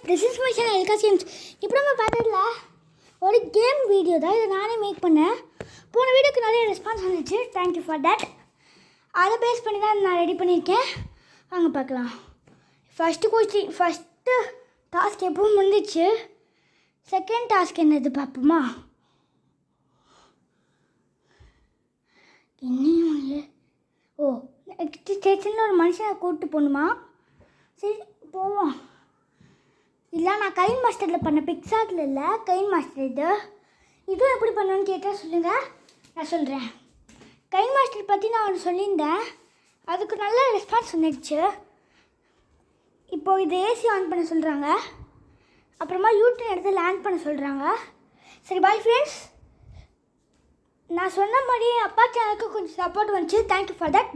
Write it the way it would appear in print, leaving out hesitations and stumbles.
This is my channel Elkas games. இப்போ நம்ம பார்த்ததுல ஒரு கேம் வீடியோ தான். இதை நானே மேக் பண்ணேன். போன வீடியோக்கு நிறைய ரெஸ்பான்ஸ் வந்துச்சு. Thank you for that. அதை பேஸ் பண்ணி தான் நான் ரெடி பண்ணியிருக்கேன். வாங்க பார்க்கலாம். ஃபஸ்ட்டு டாஸ்க் எப்பவும் முடிஞ்சிச்சு. செகண்ட் டாஸ்க் என்னது பார்ப்போமா? என்னையும் நெக்ஸ்ட் ஸ்டேஷனில் ஒரு மனுஷனை கூப்பிட்டு போகணுமா? சரி போவோம். இல்லை, நான் கைன் மாஸ்டரில் பண்ணேன், பிக்சார்ட்டில் இல்லை, கைன் மாஸ்டர். இதுவும் எப்படி பண்ணணும்னு கேட்டால் சொல்லுங்கள், நான் சொல்கிறேன். கைன் மாஸ்டர் பற்றி நான் ஒன்று சொல்லியிருந்தேன், அதுக்கு நல்ல ரெஸ்பான்ஸ் வந்துடுச்சு. இப்போது இது ஏசி ஆன் பண்ண சொல்கிறாங்க, அப்புறமா யூடியூப் எடுத்து லேண்ட் பண்ண சொல்கிறாங்க. சரி பாய் ஃப்ரெண்ட்ஸ். நான் சொன்ன மாதிரி அப்பா சேனலுக்கு கொஞ்சம் சப்போர்ட் வந்துச்சு. Thank you for that.